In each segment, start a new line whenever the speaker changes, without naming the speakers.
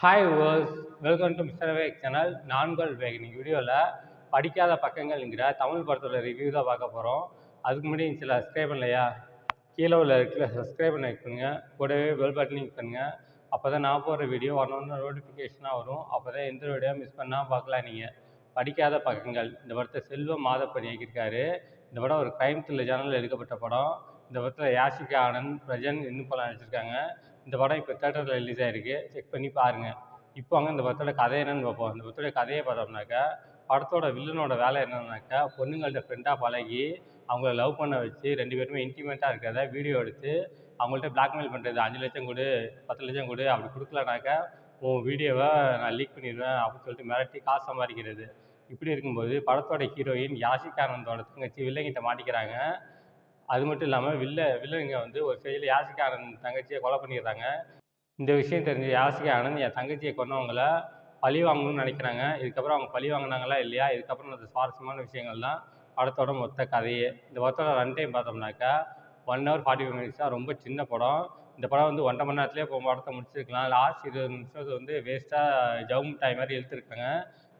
Hi viewers, welcome to Mr Vivek channel. நான்கள் விவேக். இன்னைக்கு வீடியோவில் படிக்காத பக்கங்கள்ங்கிற தமிழ் படத்தோட ரிவ்யூ தான் பார்க்க போகிறோம். அதுக்கு முன்னாடி சில சப்ஸ்கிரைப் பண்ணலையா, கீழே உள்ள இருக்கிற சப்ஸ்கிரைப் பண்ணி பண்ணுங்க, கூடவே பெல் பட்டன் கிளிக் பண்ணுங்க. அப்போ தான் நான் போடுற வீடியோ வரணும்னு நோட்டிஃபிகேஷனாக வரும். அப்போ தான் எந்த வீடியோ மிஸ் பண்ணால் பார்க்கலாம். நீங்கள் படிக்காத பக்கங்கள் இந்த படத்தை செல்வ மாதப்பன் இயக்கியிருக்காரு. இந்த படம் ஒரு கிரைம் த்ரில்லர் ஜானலில் எடுக்கப்பட்ட படம். இந்த படத்தில் யாஷிகா ஆனந்த், பிரஜன் இன்னும் படம் நடிச்சிருக்காங்க. இந்த படம் இப்போ தேட்டரில் ரிலீஸ் ஆகிருக்கு, செக் பண்ணி பாருங்கள். இப்போ அங்கே இந்த படத்தோட கதை என்னன்னு பார்ப்போம். இந்த படத்தோட கதையை பார்த்தோம்னாக்கா, படத்தோட வில்லனோட வேலை என்னன்னாக்கா, பொண்ணுங்கள்ட்ட ஃப்ரெண்டாக பழகி அவங்கள லவ் பண்ண வச்சு 2 பேருமே இன்டிமேட்டாக இருக்கிறத வீடியோ எடுத்து அவங்கள்ட்ட பிளாக்மெயில் பண்ணுறது. 5 லட்சம் கொடு, 10 லட்சம் கொடு, அப்படி கொடுக்கலனாக்கா உன் வீடியோவை நான் லீக் பண்ணிடுவேன் அப்படின்னு சொல்லிட்டு மிரட்டி காசு சம்பாதிக்கிறது. இப்படி இருக்கும்போது படத்தோட ஹீரோயின் யாஷிகா ஆனந்தோட தங்கச்சி வில்லங்கிட்ட மாட்டிக்கிறாங்க. அது மட்டும் இல்லாமல் வில்லங்க வந்து ஒரு ஸ்டேஜில் யாஷிகா ஆனந்த் தங்கச்சியை கொலை பண்ணிடுறாங்க. இந்த விஷயம் தெரிஞ்ச யாஷிகா ஆனந்த் என் தங்கச்சியை கொன்னவங்கள பழி வாங்கணும்னு நினைக்கிறாங்க. இதுக்கப்புறம் அவங்க பழி வாங்கினாங்களா இல்லையா, இதுக்கப்புறம் அந்த சுவாரஸ்யமான விஷயங்கள் தான் படத்தோட மொத்த கதையே. இந்த படத்தோட ரன் டைம் பார்த்தோம்னாக்கா 1 hour 45 minutes தான். ரொம்ப சின்ன படம். இந்த படம் வந்து 1.5 மணி நேரத்துலேயே இப்போ படத்தை முடிச்சிருக்கலாம். லாஸ்ட் 20 நிமிஷம் வந்து வேஸ்ட்டாக ஜவு மிட்டாய் மாதிரி இழுத்துருக்காங்க.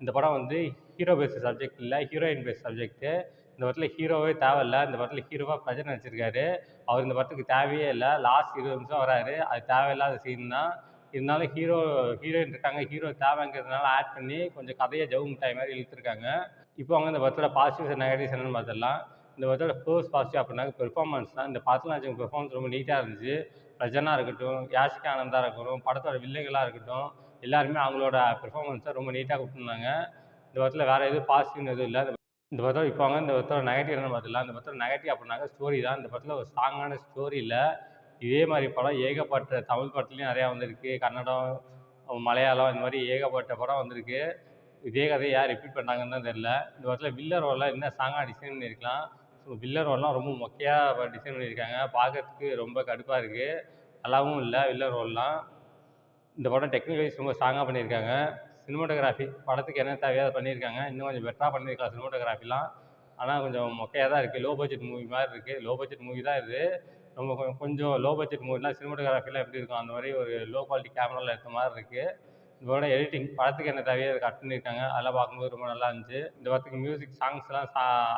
இந்த படம் வந்து ஹீரோ பேஸ்ட் சப்ஜெக்ட் இல்லை, ஹீரோயின் பேஸ்ட் சப்ஜெக்ட்டு. இந்த படத்தில் ஹீரோவே தேவையில்லை. இந்த படத்தில் ஹீரோவாக பிரஜன் நடிச்சிருக்காரு. அவர் இந்த படத்துக்கு தேவையே இல்லை. லாஸ்ட் 20 நிமிஷம் வராரு, அது தேவையில்லாத சீன் தான். இருந்தாலும் ஹீரோயின் இருக்காங்க, ஹீரோ தேவைங்கிறதுனால ஆட் பண்ணி கொஞ்சம் கதையை ஜவு மிட்டாய் மாதிரி இழுத்துருக்காங்க. இப்போ அவங்க இந்த படத்தோட பாசிட்டிவ்ஸ் நெகட்டிவ்ஸ் என்னன்னு பார்த்துடலாம். இந்த படத்தோட ஃபர்ஸ்ட் பாசிட்டிவ் அப்படின்னா பெர்ஃபார்மன்ஸ் தான். இந்த படத்தில் நடிச்சவங்க பெர்ஃபார்மன்ஸ் ரொம்ப நீட்டாக இருந்துச்சு. பிரஜனாக இருக்கட்டும், யாஷிகா ஆனந்தாக இருக்கட்டும், படத்தோட வில்லைகளாக இருக்கட்டும், எல்லாருமே அவங்களோட பெர்ஃபார்மன்ஸை ரொம்ப நீட்டாக கொடுத்துருந்தாங்க. இந்த படத்தில் வேறு எதுவும் பாசிட்டிவ்னு எதுவும் இல்லை. இந்த படத்தோட இப்போ இந்த படத்தோட நெகட்டிவ் என்னன்னு பார்த்துக்கலாம். இந்த படத்தோட நெகட்டிவ் அப்படின்னாக்க ஸ்டோரி தான். இந்த படத்தில் ஒரு ஸ்ட்ராங்கான ஸ்டோரி இல்லை. இதே மாதிரி படம் ஏகப்பட்ட தமிழ் படத்துலேயும் நிறையா வந்திருக்கு. கன்னடம், மலையாளம், இந்த மாதிரி ஏகப்பட்ட படம் வந்திருக்கு. இதே கதையை யார் ரிப்பீட் பண்ணாங்கன்னு தான் தெரில. இந்த படத்தில் வில்லர் ரோல்லாம் இன்னும் ஸ்ட்ராங்காக டிசைன் பண்ணியிருக்கலாம். ஸோ வில்லர் ரோல்லாம் ரொம்ப மொக்கையாக டிசைன் பண்ணியிருக்காங்க. பார்க்கறதுக்கு ரொம்ப கடுப்பாக இருக்குது. நல்லாவும் இல்லை வில்லர் ரோல்லாம். இந்த படம் டெக்னிக்கல் வைஸ் ரொம்ப ஸ்ட்ராங்காக பண்ணியிருக்காங்க. சினிமாட்டோகிராஃபி படத்துக்கு என்ன தேவையோ அதை பண்ணியிருக்காங்க. இன்னும் கொஞ்சம் பெட்டராக பண்ணியிருக்கலாம் சினிமாட்டோகிராஃபிலாம். ஆனால் கொஞ்சம் மொக்கையாக தான் இருக்குது. லோ பட்ஜெட் மூவி மாதிரி இருக்குது. லோ பட்ஜெட் மூவி தான் இது. ரொம்ப கொஞ்சம் லோ பட்ஜெட் மூவிலாம் சினிமாட்டோகிராஃபிலாம் எப்படி இருக்கும், அந்த மாதிரி ஒரு லோ குவாலிட்டி கேமராவில் எடுத்த மாதிரி இருக்குது. இதோட எடிட்டிங் படத்துக்கு என்ன தேவையோ அதை கட் பண்ணியிருக்காங்க. அதெல்லாம் பார்க்கும்போது ரொம்ப நல்லா இருந்துச்சு. இந்த படத்துக்கு மியூசிக் சாங்ஸ்லாம்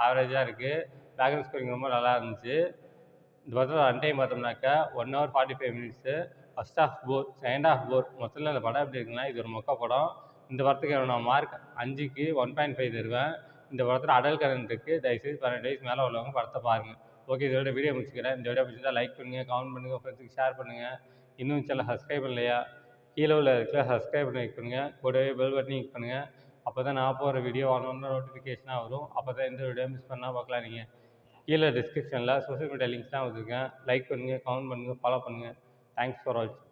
ஆவரேஜாக இருக்குது. பேக்ரவுண்ட் ஸ்கோரிங் ரொம்ப நல்லா இருந்துச்சு. இந்த படத்தில் ரன் டைம் பார்த்தோம்னாக்கா 1 hour 45 minutes. First half bore, second half bore. மொத்தத்தில் இந்த படம் எப்படி இருக்குன்னா, இது ஒரு மொக்க படம். இந்த படத்துக்கு நான் மார்க் 5க்கு 1.5 தருவேன். இந்த படத்தில் அடல் கரண்ட் இருக்குது. தயவுசெய்து 18 வயசு மேலே உள்ளவங்க படத்தை பாருங்கள். ஓகே, இதோட வீடியோ முடிச்சுக்கிறேன். இந்த வீடியோ பிடிச்சிருந்தா லைக் பண்ணுங்கள், கமெண்ட் பண்ணுங்கள், ஃப்ரெண்ட்ஸுக்கு ஷேர் பண்ணுங்கள். இன்னும் சில சப்ஸ்கிரைப் பண்ணலையா, கீழே உள்ள இருக்கிற சப்ஸ்கிரைப் பண்ணி வைக் பண்ணுங்கள், கூடவே பெல் பட்டனையும் கிளிக் பண்ணுங்கள். அப்போ தான் நான் போகிற வீடியோ வரணும்னு நோட்டிஃபிகேஷனாக வரும். அப்போ தான் எந்த வீடியோ மிஸ் பண்ணால் பார்க்கலாம். நீங்கள் கீழே டிஸ்கிரிப்ஷனில் சோஷியல் மீடியா லிங்க்ஸ்லாம் வச்சுருக்கேன். லைக் பண்ணுங்கள், கமெண்ட் பண்ணுங்கள், ஃபாலோ பண்ணுங்கள். தேங்க்ஸ் ஃபார் வாட்சிங்.